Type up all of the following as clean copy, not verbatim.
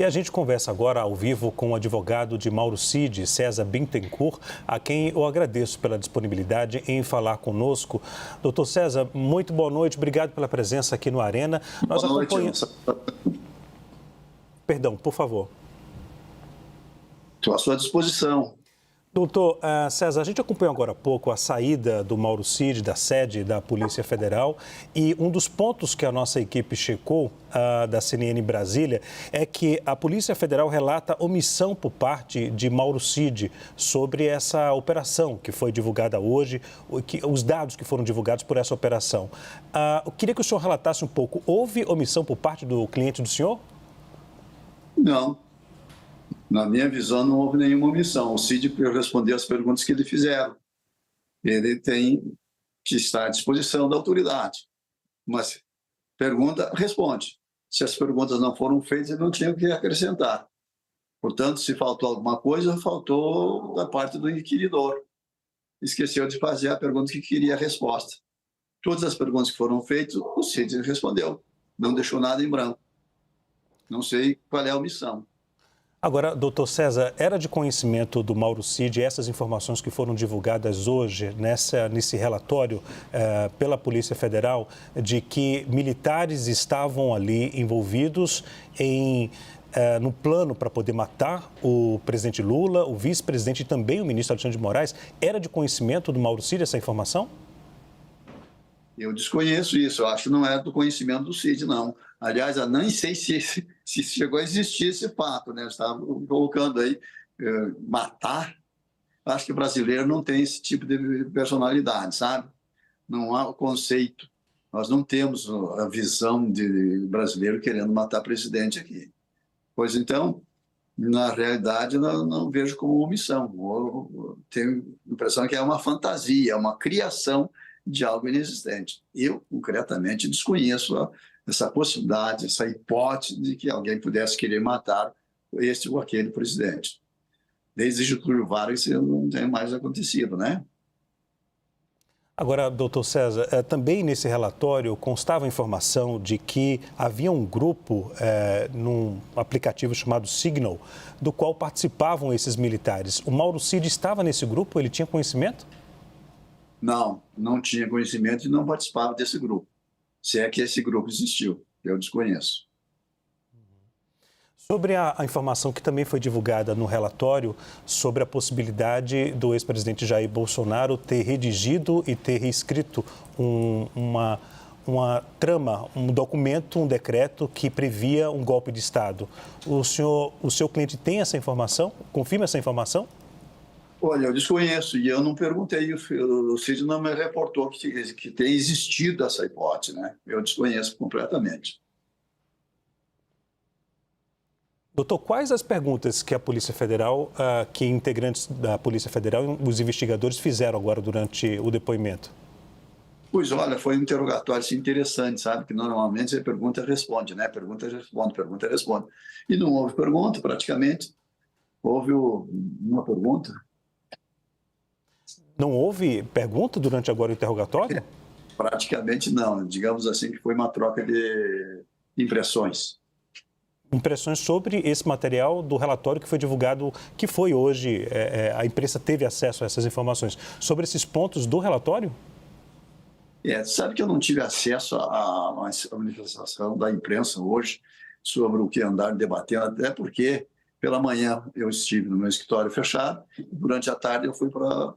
E a gente conversa agora ao vivo com o advogado de Mauro Cid, César Bittencourt, a quem eu agradeço pela disponibilidade em falar conosco. Doutor César, muito boa noite, obrigado pela presença aqui no Arena. Boa noite. Perdão, por favor. Estou à sua disposição. Doutor César, a gente acompanhou agora há pouco a saída do Mauro Cid da sede da Polícia Federal e um dos pontos que a nossa equipe checou da CNN Brasília é que a Polícia Federal relata omissão por parte de Mauro Cid sobre essa operação que foi divulgada hoje, os dados que foram divulgados por essa operação. Eu queria que o senhor relatasse um pouco, houve omissão por parte do cliente do senhor? Não. Na minha visão, não houve nenhuma omissão. O Cid respondeu as perguntas que lhe fizeram. Ele tem que estar à disposição da autoridade. Mas pergunta, responde. Se as perguntas não foram feitas, ele não tinha o que acrescentar. Portanto, se faltou alguma coisa, faltou da parte do inquiridor. Esqueceu de fazer a pergunta que queria a resposta. Todas as perguntas que foram feitas, o Cid respondeu. Não deixou nada em branco. Não sei qual é a omissão. Agora, doutor César, era de conhecimento do Mauro Cid essas informações que foram divulgadas hoje nesse relatório pela Polícia Federal de que militares estavam ali envolvidos no plano para poder matar o presidente Lula, o vice-presidente e também o ministro Alexandre de Moraes? Era de conhecimento do Mauro Cid essa informação? Eu desconheço isso, eu acho que não é do conhecimento do Cid, não. Aliás, eu nem sei se chegou a existir esse fato, né? Eu estava colocando aí, matar. Acho que o brasileiro não tem esse tipo de personalidade, sabe? Não há o conceito. Nós não temos a visão de brasileiro querendo matar presidente aqui. Pois então, na realidade, eu não vejo como omissão. Eu tenho a impressão que é uma fantasia, é uma criação de algo inexistente. Eu, concretamente, desconheço essa possibilidade, essa hipótese de que alguém pudesse querer matar este ou aquele presidente. Desde Getúlio Vargas, isso não tem mais acontecido, né? Agora, doutor César, também nesse relatório constava a informação de que havia um grupo num aplicativo chamado Signal, do qual participavam esses militares. O Mauro Cid estava nesse grupo? Ele tinha conhecimento? Não tinha conhecimento e não participava desse grupo. Se é que esse grupo existiu, eu desconheço. Sobre a informação que também foi divulgada no relatório sobre a possibilidade do ex-presidente Jair Bolsonaro ter redigido e ter reescrito uma trama, um documento, um decreto que previa um golpe de Estado. O seu cliente tem essa informação? Confirma essa informação? Olha, eu desconheço e eu não perguntei, o Cid não me reportou que tem existido essa hipótese, né? Eu desconheço completamente. Doutor, quais as perguntas que a Polícia Federal, que integrantes da Polícia Federal, os investigadores fizeram agora durante o depoimento? Pois olha, foi um interrogatório assim, interessante, sabe? Que normalmente você pergunta e responde, né? Pergunta e responde, pergunta e responde. E não houve pergunta, praticamente. Houve uma pergunta. Não houve pergunta durante agora o interrogatório? Praticamente não. Digamos assim que foi uma troca de impressões. Impressões sobre esse material do relatório que foi divulgado, que foi hoje, a imprensa teve acesso a essas informações. Sobre esses pontos do relatório? Sabe que eu não tive acesso à manifestação da imprensa hoje sobre o que andaram debatendo, até porque pela manhã eu estive no meu escritório fechado, e durante a tarde eu fui para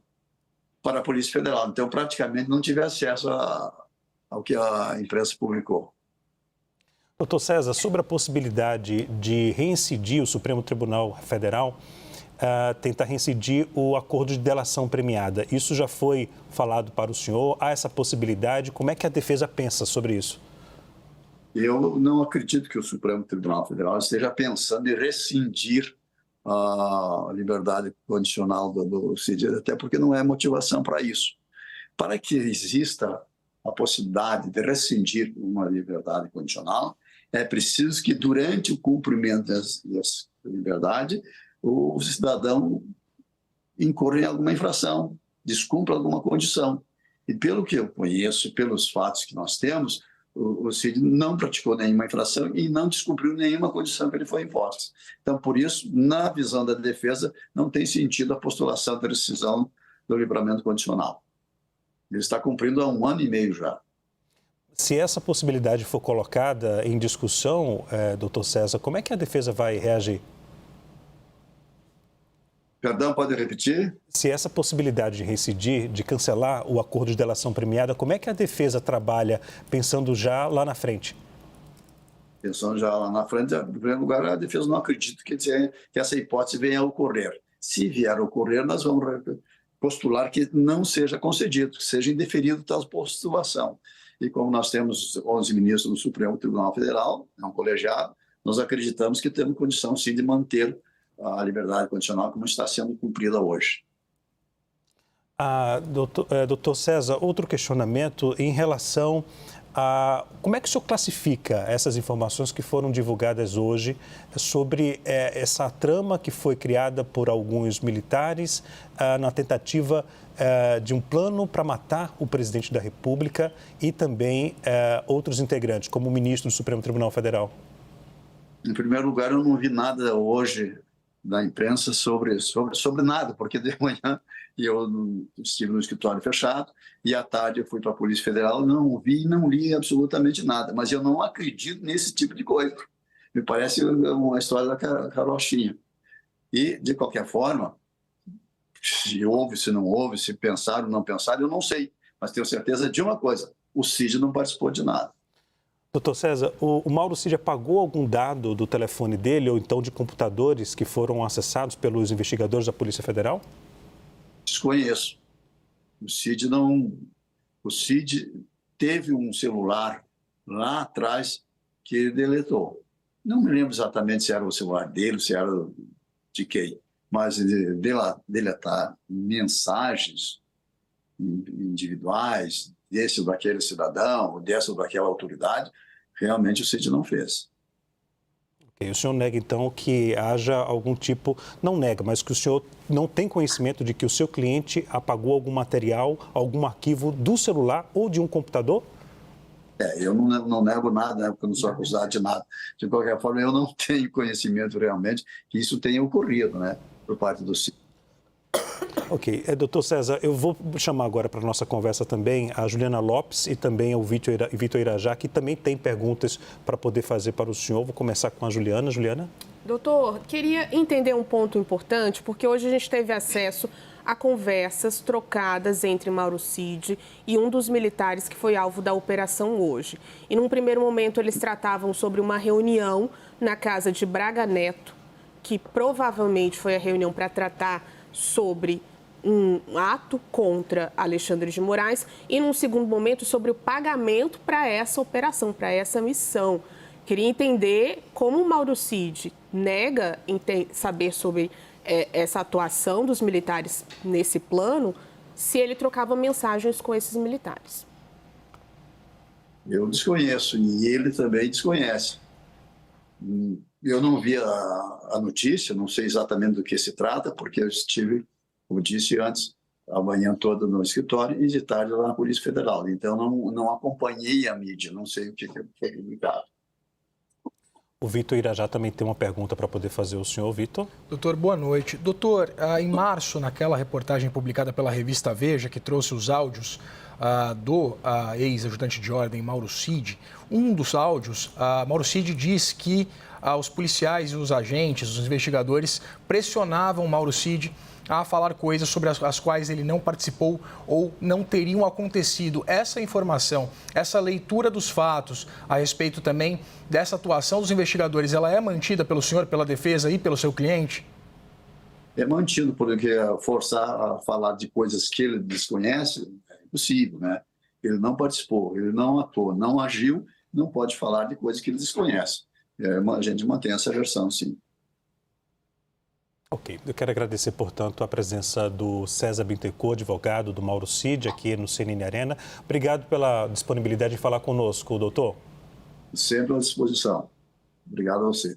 a Polícia Federal. Então, praticamente não tive acesso ao que a imprensa publicou. Doutor César, sobre a possibilidade de reincidir o Supremo Tribunal Federal, tentar reincidir o acordo de delação premiada. Isso já foi falado para o senhor? Há essa possibilidade? Como é que a defesa pensa sobre isso? Eu não acredito que o Supremo Tribunal Federal esteja pensando em rescindir a liberdade condicional do Cid, até porque não é motivação para isso. Para que exista a possibilidade de rescindir uma liberdade condicional, é preciso que, durante o cumprimento dessa liberdade, o cidadão incorra em alguma infração, descumpra alguma condição. E pelo que eu conheço, pelos fatos que nós temos, o Cid não praticou nenhuma infração e não descumpriu nenhuma condição que ele foi imposta. Então, por isso, na visão da defesa, não tem sentido a postulação da rescisão do livramento condicional. Ele está cumprindo há 1 ano e meio já. Se essa possibilidade for colocada em discussão, doutor César, como é que a defesa vai reagir? Perdão, pode repetir? Se essa possibilidade de reincidir, de cancelar o acordo de delação premiada, como é que a defesa trabalha pensando já lá na frente? Pensando já lá na frente, em primeiro lugar, a defesa não acredita que essa hipótese venha a ocorrer. Se vier a ocorrer, nós vamos postular que não seja concedido, que seja indeferido tal postulação. E como nós temos 11 ministros do Supremo Tribunal Federal, é um colegiado, nós acreditamos que temos condição, sim, de manter a liberdade condicional como está sendo cumprida hoje. Doutor César, outro questionamento em relação a como é que o senhor classifica essas informações que foram divulgadas hoje sobre essa trama que foi criada por alguns militares na tentativa de um plano para matar o presidente da República e também outros integrantes, como o ministro do Supremo Tribunal Federal? Em primeiro lugar, eu não vi nada hoje da imprensa sobre nada, porque de manhã eu estive no escritório fechado e à tarde eu fui para a Polícia Federal, não vi e não li absolutamente nada, mas eu não acredito nesse tipo de coisa. Me parece uma história da carochinha. E, de qualquer forma, se houve, se não houve, se pensaram ou não pensaram, eu não sei, mas tenho certeza de uma coisa, o Cid não participou de nada. Doutor César, o Mauro Cid apagou algum dado do telefone dele ou então de computadores que foram acessados pelos investigadores da Polícia Federal? Desconheço. O Cid teve um celular lá atrás que ele deletou. Não me lembro exatamente se era o celular dele, se era de quem, mas deletar mensagens individuais desse ou daquele cidadão, dessa ou daquela autoridade, realmente o Cid não fez. Okay. O senhor nega, então, que haja algum tipo... Não nega, mas que o senhor não tem conhecimento de que o seu cliente apagou algum material, algum arquivo do celular ou de um computador? Eu não nego nada, né, porque eu não sou acusado de nada. De qualquer forma, eu não tenho conhecimento realmente que isso tenha ocorrido, né, por parte do Cid. Ok. Doutor César, eu vou chamar agora para a nossa conversa também a Juliana Lopes e também o Vitor Irajá, que também tem perguntas para poder fazer para o senhor. Vou começar com a Juliana. Juliana? Doutor, queria entender um ponto importante, porque hoje a gente teve acesso a conversas trocadas entre Mauro Cid e um dos militares que foi alvo da operação hoje. E num primeiro momento eles tratavam sobre uma reunião na casa de Braga Neto, que provavelmente foi a reunião para tratar sobre um ato contra Alexandre de Moraes e, num segundo momento, sobre o pagamento para essa operação, para essa missão. Queria entender como o Mauro Cid nega saber sobre essa atuação dos militares nesse plano, se ele trocava mensagens com esses militares. Eu desconheço e ele também desconhece. Eu não vi a notícia, não sei exatamente do que se trata, porque eu estive, como disse antes, a manhã toda no escritório e de tarde lá na Polícia Federal. Então, não acompanhei a mídia, não sei o que foi publicado. O Vitor Irajá também tem uma pergunta para poder fazer ao senhor. Vitor? Doutor, boa noite. Doutor, em março, naquela reportagem publicada pela revista Veja, que trouxe os áudios do ex-ajudante de ordem Mauro Cid, um dos áudios, Mauro Cid diz que os policiais e os agentes, os investigadores, pressionavam Mauro Cid a falar coisas sobre as quais ele não participou ou não teriam acontecido. Essa informação, essa leitura dos fatos a respeito também dessa atuação dos investigadores, ela é mantida pelo senhor, pela defesa e pelo seu cliente? É mantido, porque forçar a falar de coisas que ele desconhece é impossível, né? Ele não participou, ele não atuou, não agiu, não pode falar de coisas que ele desconhece. A gente mantém essa versão, sim. Ok, eu quero agradecer, portanto, a presença do César Bittencourt, advogado do Mauro Cid, aqui no CNN Arena. Obrigado pela disponibilidade de falar conosco, doutor. Sempre à disposição. Obrigado a você.